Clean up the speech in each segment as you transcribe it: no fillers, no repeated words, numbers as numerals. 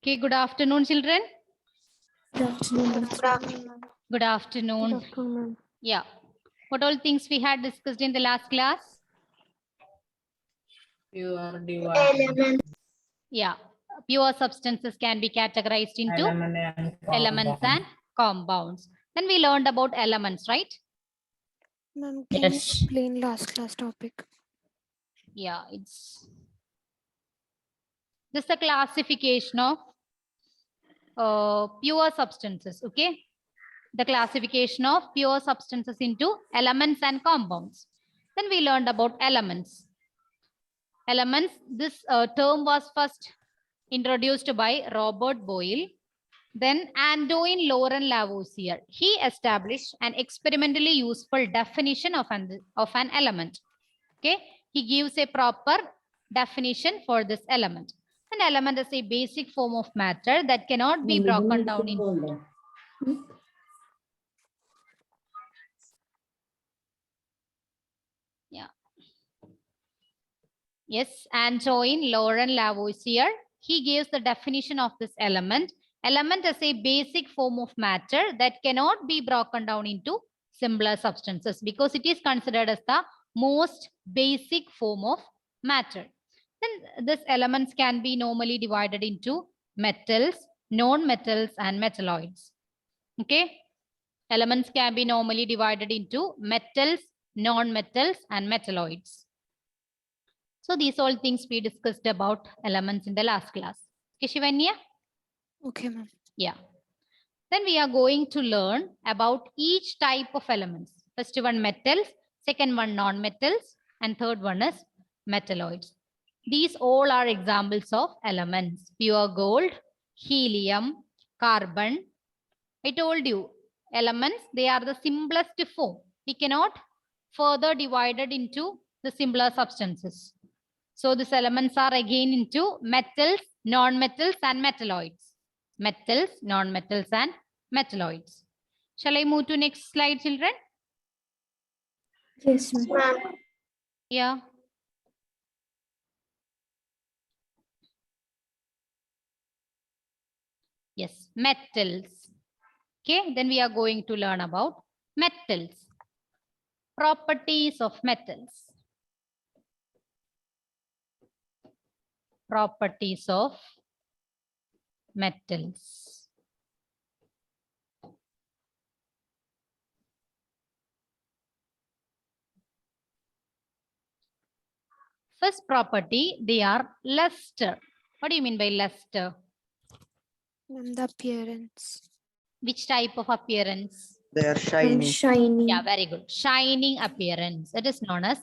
Okay, good afternoon, children. Good afternoon. Good afternoon. Yeah. What all things we had discussed in the last class? Pure divide. Element. Yeah. Pure substances can be categorized into elements and compounds. Then we learned about elements, right? Ma'am, can you Yes. explain last class topic? Yeah, it's this is the classification of pure substances. Okay. The classification of pure substances into elements and compounds. Then we learned about elements. Elements, this term was first introduced by Robert Boyle. Then Antoine Laurent Lavoisier. He established an experimentally useful definition of an element. Okay, he gives a proper definition for this element. An element is a basic form of matter that cannot be broken down into. Yeah. Yes, Antoine Laurent Lavoisier. He gives the definition of this element. Element is a basic form of matter that cannot be broken down into simpler substances because it is considered as the most basic form of matter. Then these elements can be normally divided into metals, non-metals, and metalloids. Okay. Elements can be normally divided into metals, non-metals, and metalloids. So these all things we discussed about elements in the last class. Okay, Shivanya? Okay, ma'am. Yeah. Then we are going to learn about each type of elements. First one metals, second one non-metals, and third one is metalloids. These all are examples of elements. Pure gold, helium, carbon. I told you, elements, they are the simplest form. We cannot further divided into the simpler substances. So these elements are again into metals, non-metals, and metalloids. Metals, non-metals, and metalloids. Shall I move to next slide, children? Yes, ma'am. Yeah. Yes, metals. Okay, then we are going to learn about metals. Properties of metals. Properties of metals. First property, they are luster. What do you mean by luster? Ma'am, the appearance. Which type of appearance? They are shiny. Shiny. Yeah, very good. Shining appearance. It is known as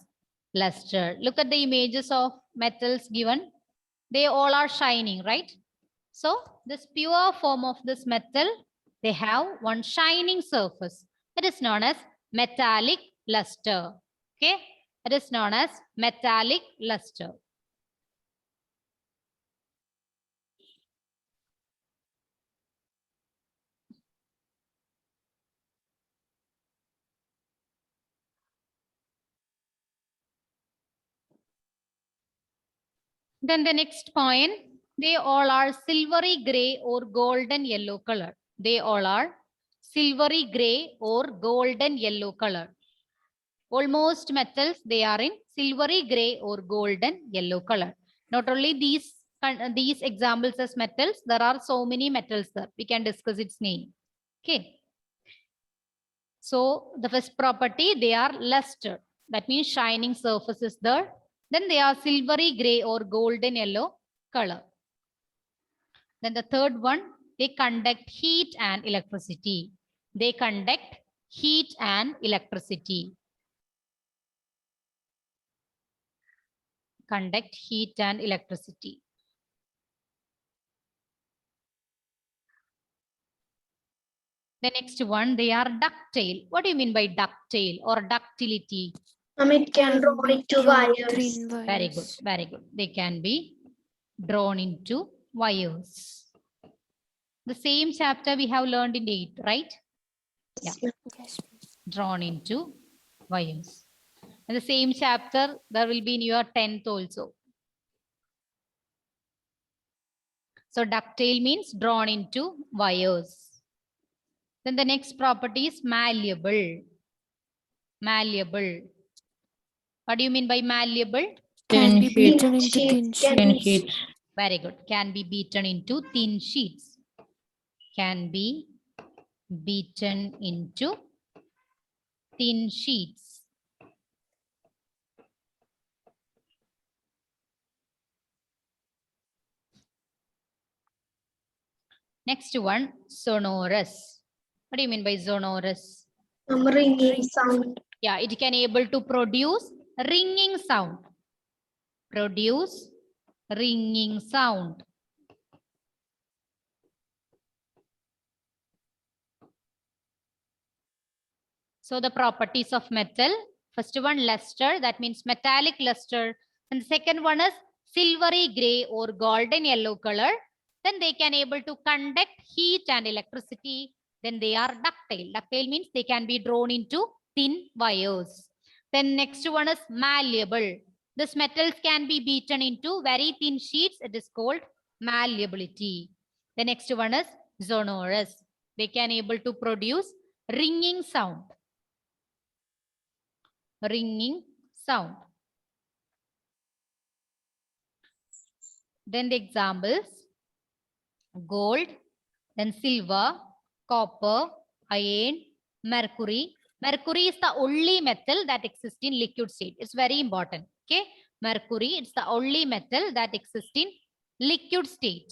luster. Look at the images of metals given. They all are shining, right? So this pure form of this metal, they have one shining surface. It is known as metallic luster. Okay, it is known as metallic luster. Then the next point, they all are silvery gray or golden yellow color. They all are silvery gray or golden yellow color. Almost metals, they are in silvery gray or golden yellow color. Not only these examples as metals, there are so many metals there. We can discuss its name. Okay. So the first property, they are luster. That means shining surface is there. Then they are silvery gray or golden yellow color. Then the third one, they conduct heat and electricity. They conduct heat and electricity. Conduct heat and electricity. The next one, they are ductile. What do you mean by ductile or ductility? It can drawn into wires. Very good, very good. They can be drawn into wires. The same chapter we have learned in 8th, right? Yeah. Yes. Drawn into wires. And the same chapter, there will be in your 10th also. So ductile means drawn into wires. Then the next property is malleable. Malleable. What do you mean by malleable? Can be Thin beaten sheets. into thin Thin sheets. sheets. Very good. Can be beaten into thin sheets. Can be beaten into thin sheets. Next one, sonorous. What do you mean by sonorous? Ringing sound. Yeah, it can able to produce ringing sound. Produce ringing sound. So the properties of metal, first one luster, that means metallic luster. And the second one is silvery gray or golden yellow color. Then they can able to conduct heat and electricity. Then they are ductile. Ductile means they can be drawn into thin wires. Then next one is malleable. These metals can be beaten into very thin sheets. It is called malleability. The next one is sonorous. They can able to produce ringing sound. Ringing sound. Then the examples, gold, then silver, copper, iron, mercury. Mercury is the only metal that exists in liquid state. It's very important. Okay. Mercury, it's the only metal that exists in liquid state.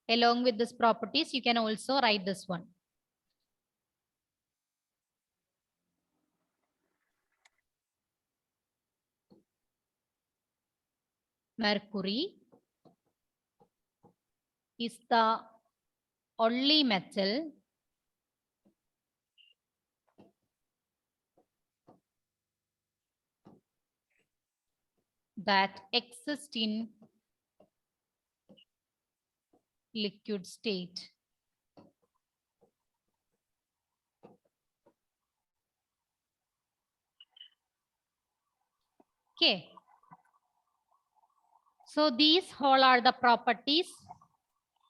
Along with these properties, you can also write this one. Mercury is the only metal that exists in liquid state. Okay. So these all are the properties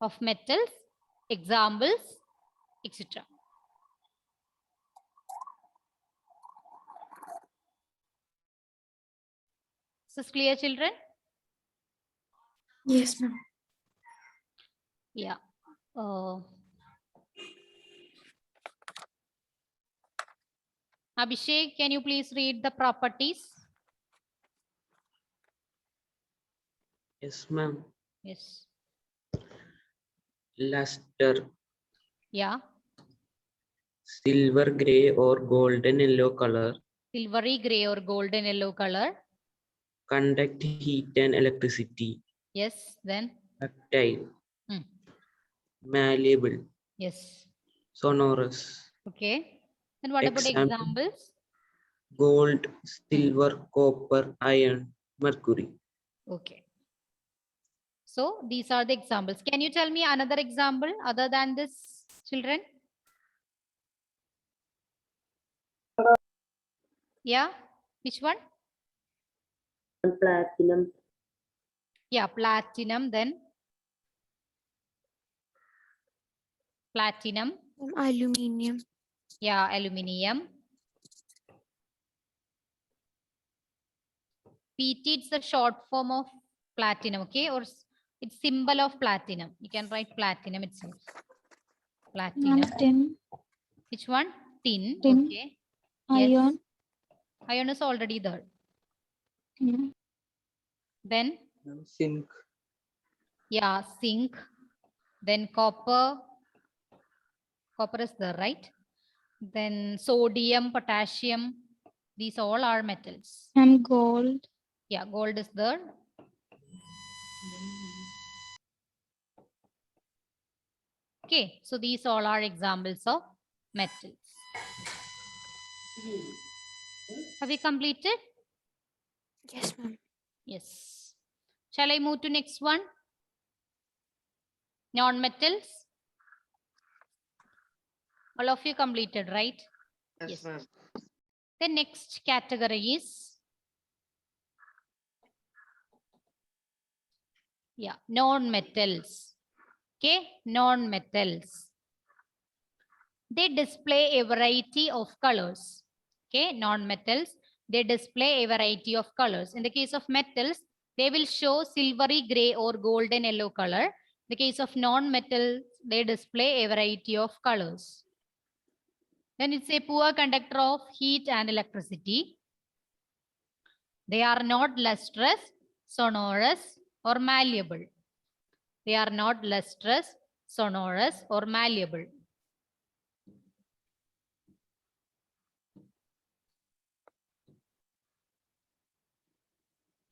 of metals, examples, etc. Is this clear, children? Yes, ma'am. Yeah. Abhishek, can you please read the properties? Yes, ma'am. Yes. Luster, Yeah. silver gray or golden yellow color, Silvery gray or golden yellow color. conduct heat and electricity, Yes. Then. ductile, Hmm. malleable, Yes. sonorous. Okay. Then what about Example, examples? gold, silver, copper, iron, mercury. Okay. So these are the examples. Can you tell me another example other than this, children? Yeah. Which one? Platinum. Yeah, platinum. Then platinum. Aluminium. Yeah, aluminium. PT, it's the short form of platinum, okay? Or it's symbol of platinum. You can write platinum itself. Platinum. Tin, Which one? Tin. Tin. Okay. iron, Yes. Iron is already there. yeah. Then, Zinc, yeah, zinc. Then copper. Copper is there, right? Then sodium, potassium. These all are metals. and gold, Yeah, gold is there. Okay, so these all are examples of metals. Have we completed? Yes, ma'am. Yes. Shall I move to next one? Non-metals. All of you completed, right? Yes. ma'am. The next category is Yeah, non-metals. Okay, non-metals. They display a variety of colors. Okay, non-metals, they display a variety of colors. In the case of metals, they will show silvery gray or golden yellow color. In the case of non-metals, they display a variety of colors. Then it's a poor conductor of heat and electricity. They are not lustrous, sonorous, or malleable. They are not lustrous, sonorous, or malleable.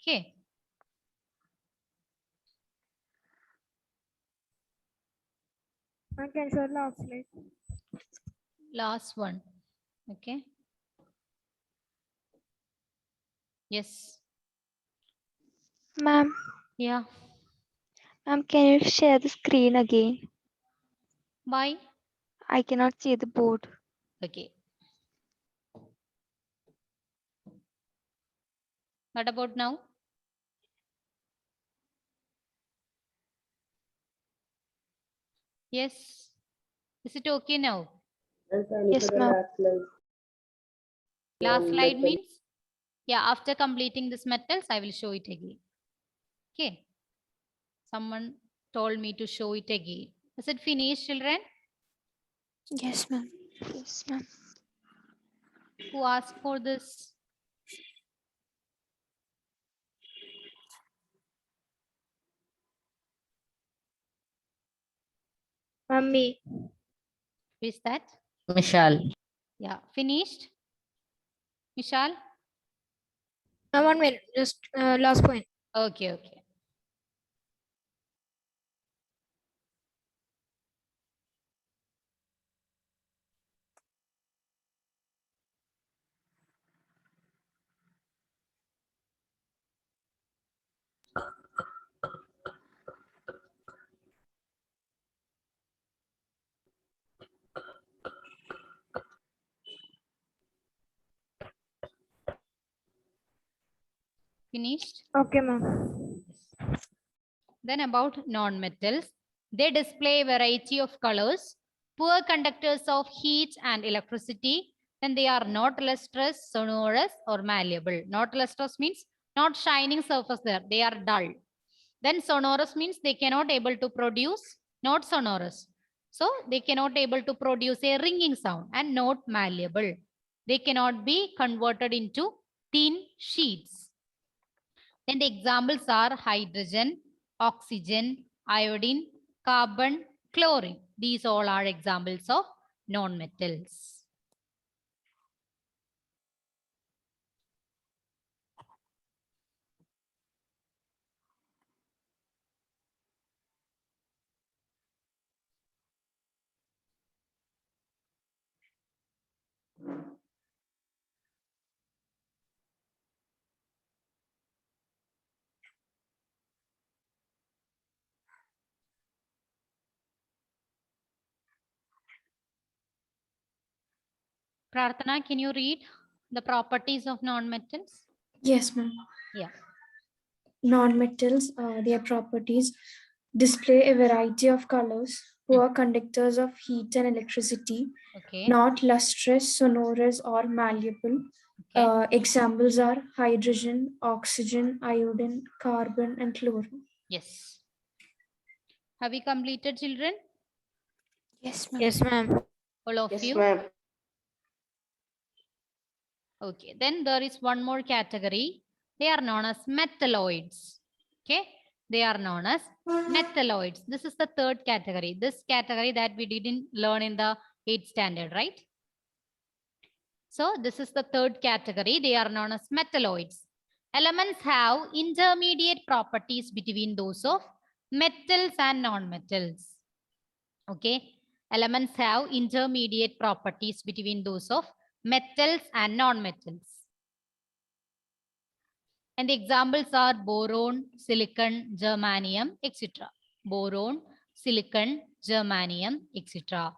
Okay. I can show last slide. Last one. Okay. Yes. Ma'am, Yeah. ma'am, can you share the screen again? Why? I cannot see the board. Okay. What about now? Yes. Is it okay now? Yes, ma'am. Last slide means, yeah, after completing this metals, I will show it again. Okay. Someone told me to show it again. Is it finished, children? Yes, ma'am. Yes, ma'am. Who asked for this? Mummy. Who is that? Mishal. Yeah. Finished? Vishal? No, 1 minute. Just last point. Okay, okay. Finished? Okay, ma'am. Then about non-metals, they display a variety of colors, poor conductors of heat and electricity. Then they are not lustrous, sonorous, or malleable. Not lustrous means not shining surface there. They are dull. Then sonorous means they cannot able to produce, not sonorous. So they cannot able to produce a ringing sound, and not malleable. They cannot be converted into thin sheets. Then the examples are hydrogen, oxygen, iodine, carbon, chlorine. These all are examples of non-metals. Prarthana, can you read the properties of non-metals? Yes, ma'am. Yeah. Non-metals, their properties display a variety of colors, poor conductors of heat and electricity, Okay. not lustrous, sonorous, or malleable. Okay. Examples are hydrogen, oxygen, iodine, carbon, and chlorine. Yes. Have we completed, children? Yes, ma'am. Yes, ma'am. All of Yes, you? ma'am. Okay. Then there is one more category. They are known as metalloids. Okay. They are known as metalloids. This is the third category. This category that we didn't learn in the 8th standard, right? So this is the third category. They are known as metalloids. Elements have intermediate properties between those of metals and non-metals. Okay. Elements have intermediate properties between those of metals and non-metals. And the examples are boron, silicon, germanium, etc. Boron, silicon, germanium, etc.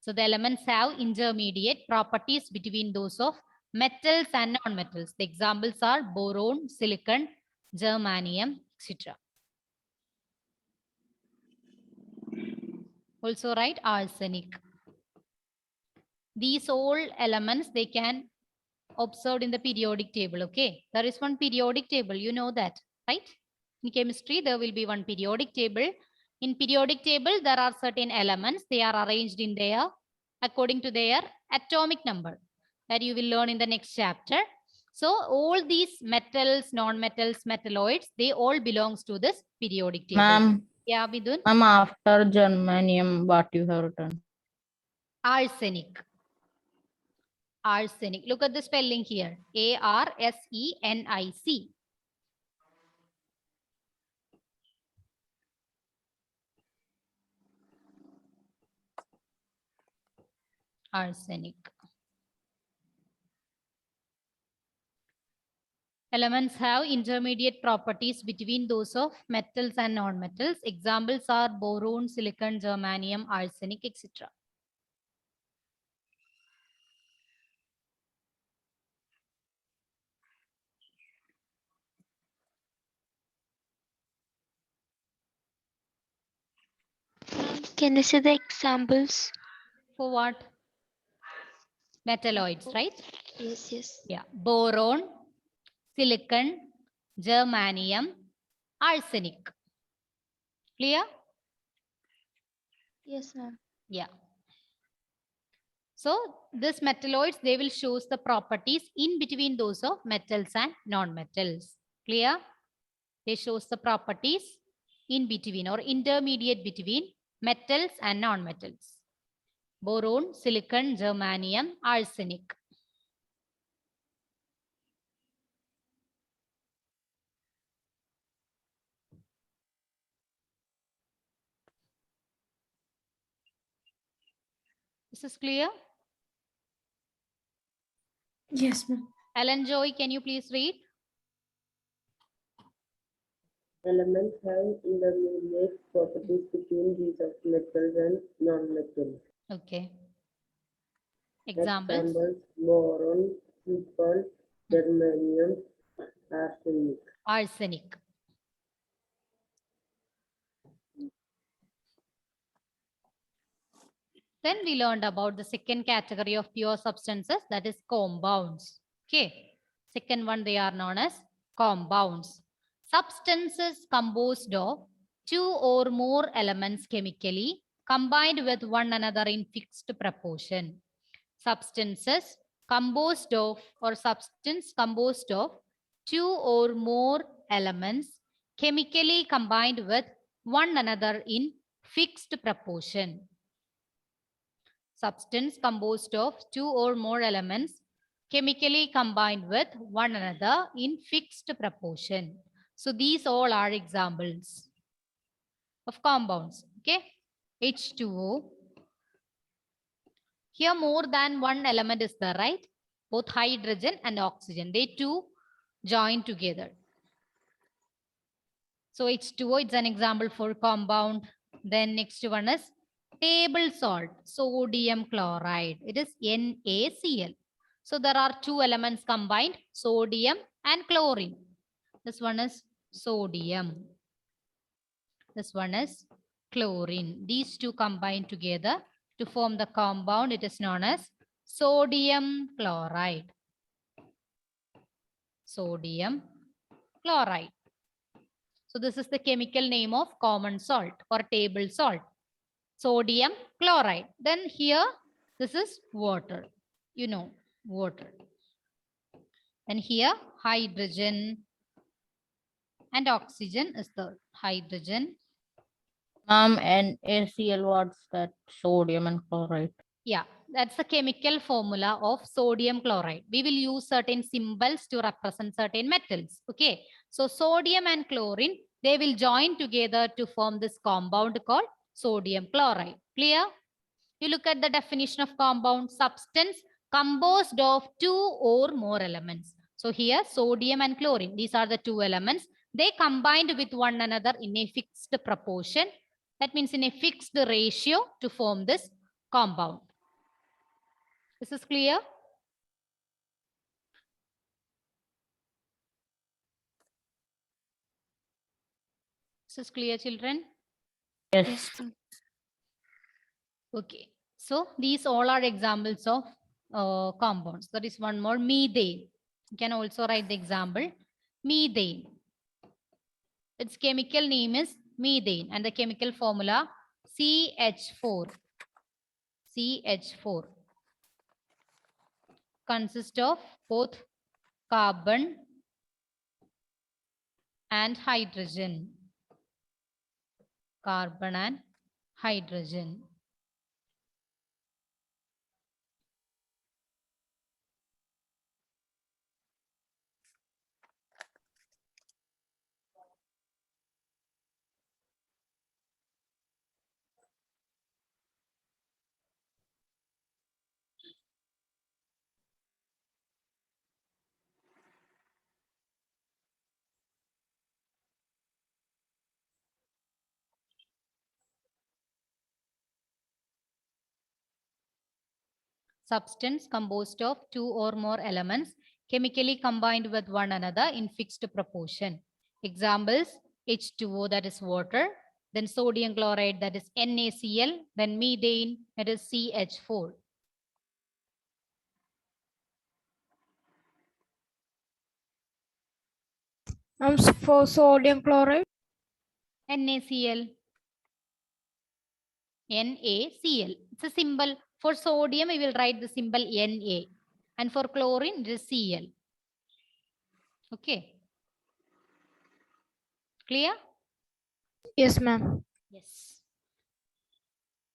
So the elements have intermediate properties between those of metals and non-metals. The examples are boron, silicon, germanium, etc. Also write arsenic. These all elements, they can observed in the periodic table. Okay, there is one periodic table, you know that, right? In chemistry there will be one periodic table. In periodic table there are certain elements, they are arranged in their according to their atomic number, that you will learn in the next chapter. So all these metals, non-metals, metalloids, they all belongs to this periodic table. Ma'am, Yeah, Vidun. after germanium, what you have written? Arsenic. Arsenic. Look at the spelling here. A-R-S-E-N-I-C. Arsenic. Elements have intermediate properties between those of metals and non-metals. Examples are boron, silicon, germanium, arsenic, etc. Can you see the examples? For what? Metalloids, right? Yes, yes. Yeah. Boron, silicon, germanium, arsenic. Clear? Yes, ma'am. Yeah. So this metalloids, they will show the properties in between those of metals and non-metals. Clear? They shows the properties in between or intermediate between metals and non-metals. Boron, silicon, germanium, arsenic. This is clear? Yes, ma'am. Alan Joy, can you please read? Elements have intermediate properties between these of metals and non-metals. Okay. Examples. Examples: boron, silicon, germanium, arsenic. Arsenic. Then we learned about the second category of pure substances, that is compounds. Okay. Second one, they are known as compounds. Substances composed of two or more elements chemically combined with one another in fixed proportion. Substances composed of or substance composed of two or more elements chemically combined with one another in fixed proportion. Substance composed of two or more elements chemically combined with one another in fixed proportion. So these all are examples of compounds. Okay, H2O. Here more than one element is there, right? Both hydrogen and oxygen, they two join together. So H2O, it's an example for compound. Then next one is table salt, sodium chloride. It is NaCl. So there are two elements combined, sodium and chlorine. This one is sodium. This one is chlorine. These two combine together to form the compound. It is known as sodium chloride. Sodium chloride. So this is the chemical name of common salt or table salt. Sodium chloride. Then here, this is water. You know, water. And here, hydrogen and oxygen is the hydrogen. And NaCl, what's that? Sodium and chloride. Yeah, that's the chemical formula of sodium chloride. We will use certain symbols to represent certain metals. Okay, so sodium and chlorine, they will join together to form this compound called sodium chloride. Clear? You look at the definition of compound: substance composed of two or more elements. So here sodium and chlorine, these are the two elements. They combined with one another in a fixed proportion. That means in a fixed ratio to form this compound. This is clear? This is clear, children? Yes. Yes, ma'am. Okay, so these all are examples of compounds. There is one more, methane. You can also write the example, methane. Its chemical name is methane and the chemical formula CH4. CH4 consists of both carbon and hydrogen. Carbon and hydrogen. Substance composed of two or more elements chemically combined with one another in fixed proportion. Examples, H2O, that is water, then sodium chloride, that is NaCl, then methane, that is CH4. For sodium chloride. NaCl. NaCl. It's a symbol. For sodium, we will write the symbol Na. And for chlorine, it is Cl. Okay. Clear? Yes, ma'am. Yes.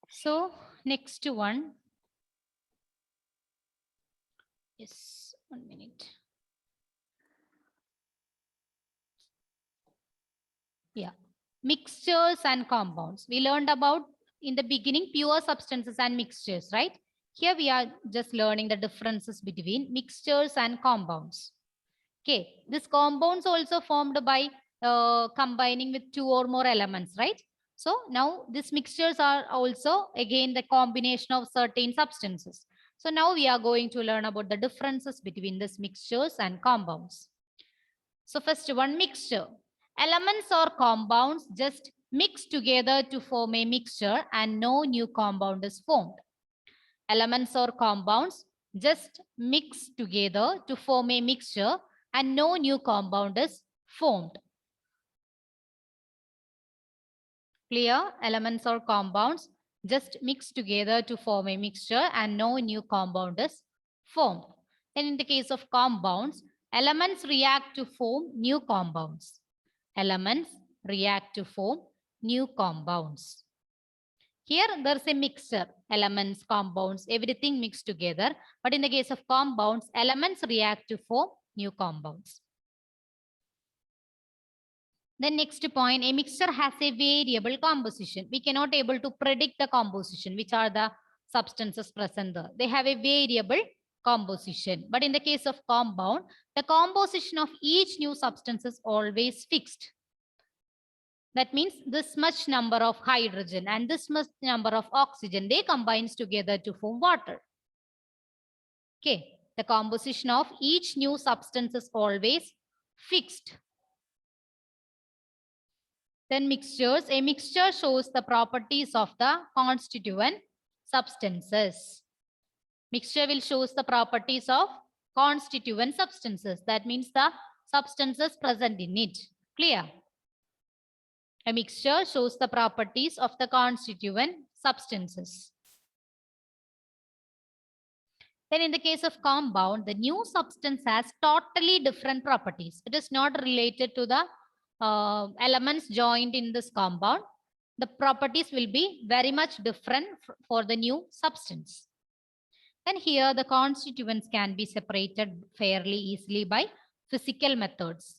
So, next one. Yes, 1 minute. Yeah. Mixtures and compounds. We learned about in the beginning pure substances and mixtures, right? Here we are just learning the differences between mixtures and compounds. Okay, this compounds also formed by combining with two or more elements, right? So now these mixtures are also again the combination of certain substances. So now we are going to learn about the differences between these mixtures and compounds. So first one, mixture. Elements or compounds just mix together to form a mixture and no new compound is formed. Elements or compounds just mix together to form a mixture and no new compound is formed. Clear? Elements or compounds just mix together to form a mixture and no new compound is formed. Then in the case of compounds, elements react to form new compounds. Elements react to form new compounds. Here there's a mixture, elements, compounds, everything mixed together. But in the case of compounds, elements react to form new compounds. The next point, a mixture has a variable composition. We cannot able to predict the composition, which are the substances present there. They have a variable composition. But in the case of compound, the composition of each new substance is always fixed. That means this much number of hydrogen and this much number of oxygen, they combines together to form water. Okay, the composition of each new substance is always fixed. Then mixtures. A mixture shows the properties of the constituent substances. Mixture will show the properties of constituent substances. That means the substances present in it. Clear? A mixture shows the properties of the constituent substances. Then in the case of compound, the new substance has totally different properties. It is not related to the elements joined in this compound. The properties will be very much different for the new substance. And here the constituents can be separated fairly easily by physical methods.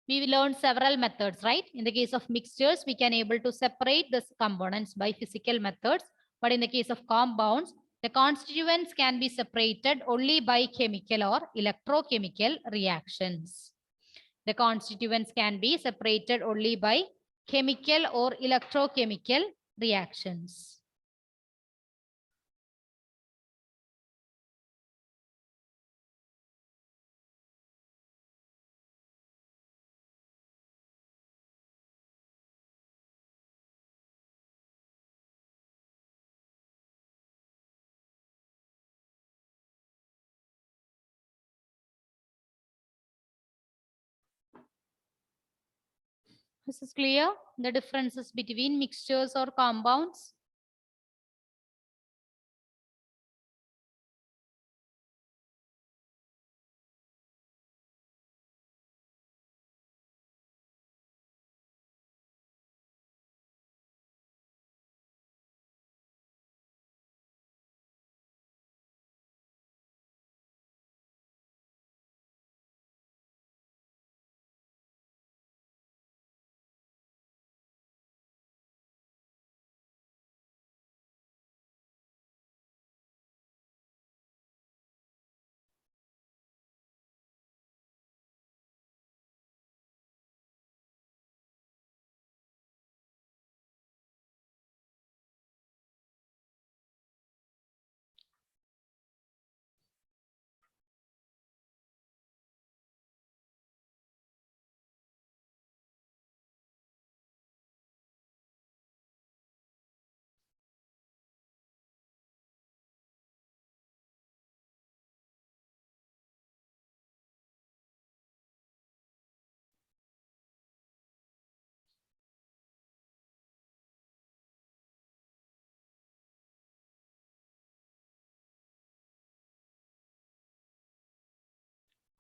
We will learn several methods, right? In the case of mixtures, we can able to separate the components by physical methods. But in the case of compounds, the constituents can be separated only by chemical or electrochemical reactions. The constituents can be separated only by chemical or electrochemical reactions. This is clear. The differences between mixtures or compounds.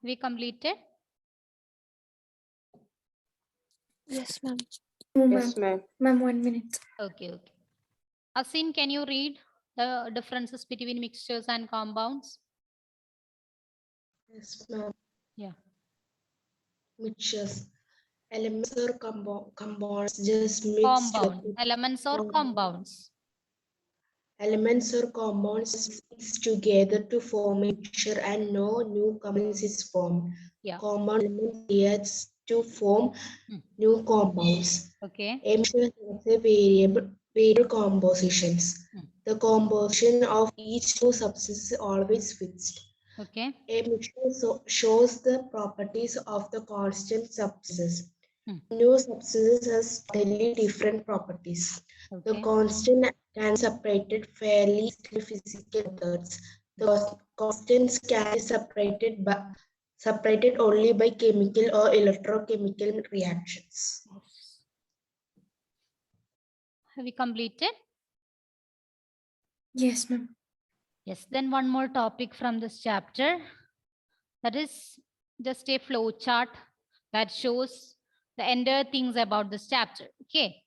We completed. Yes, ma'am. No, Yes, ma'am. ma'am. Ma'am, 1 minute. Okay, okay. Asin, can you read the differences between mixtures and compounds? Yes, ma'am. Yeah. Mixtures. Elements or compounds just mixed. Compound. Elements or compounds. Elements or compounds mix together to form a mixture and no new compounds is formed. Yeah. Compound elements reacts to form Hmm. new compounds. Okay. A mixture has a variable compositions. Hmm. The composition of each new substance is always fixed. Okay. A mixture shows the properties of the constant substances. Hmm. New substances has totally different properties. The Okay. constant can be separated fairly easily physical methods. The constants can be separated only by chemical or electrochemical reactions. Have we completed? Yes, ma'am. Yes. Then one more topic from this chapter. That is just a flow chart that shows the entire things about this chapter. Okay.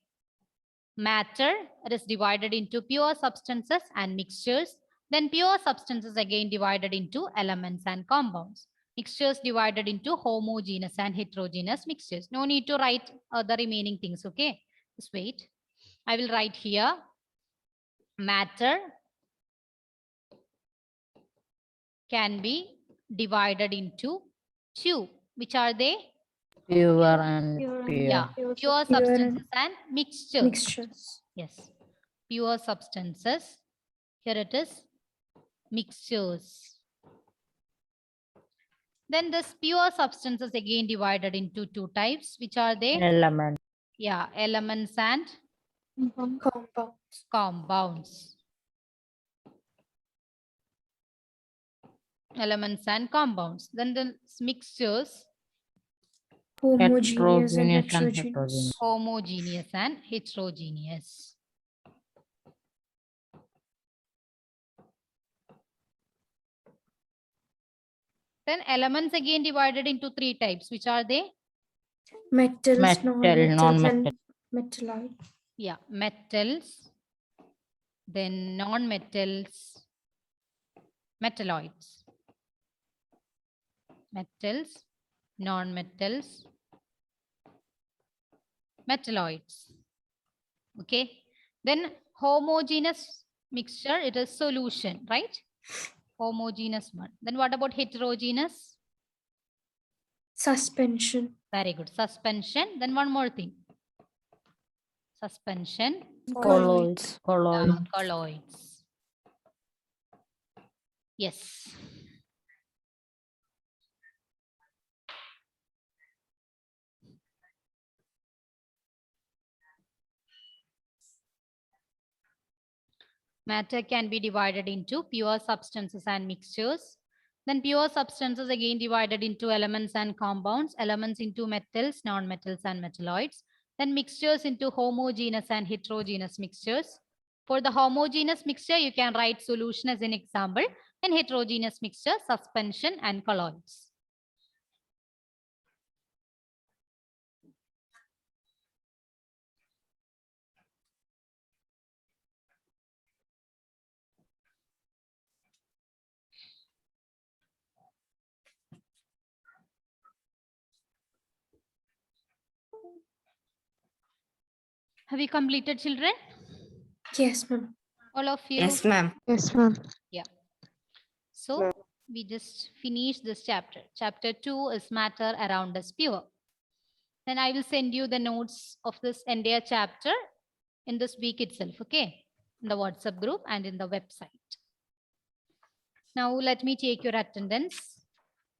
Matter, it is divided into pure substances and mixtures. Then pure substances again divided into elements and compounds. Mixtures divided into homogeneous and heterogeneous mixtures. No need to write the remaining things. Okay. Just wait. I will write here. Matter can be divided into two. Which are they? Pure and pure. Yeah, pure Pure substances and and mixtures. mixtures. Yes, pure substances. Here it is, mixtures. Then this pure substances again divided into two types. Which are they? Element. Yeah, elements and Compounds. compounds. Elements and compounds. Then the mixtures, Homogeneous and Heterogeneous and heterogeneous. heterogeneous. homogeneous and heterogeneous. Then elements again divided into three types. Which are they? Metals, Metal, non-metals, non-metal. and metalloid. Yeah, metals, then non-metals, metalloids. Metals, non-metals, metalloids. Okay. Then homogeneous mixture, it is solution, right? Homogeneous one. Then what about heterogeneous? Suspension. Very good. Suspension. Then one more thing. Suspension. Colloids. Colloids. Colloids. Yes. Matter can be divided into pure substances and mixtures. Then pure substances again divided into elements and compounds. Elements into metals, non-metals, and metalloids. Then Then mixtures into homogeneous and heterogeneous mixtures. For the homogeneous mixture, you can write solution as an example. In heterogeneous mixture, suspension and colloids. Have you completed, children? Yes, ma'am. All of you? Yes, ma'am. Yes, ma'am. So we just finished this chapter. Chapter 2 is matter around us pure. Then I will send you the notes of this entire chapter in this week itself, okay? In the WhatsApp group and in the website. Now let me take your attendance.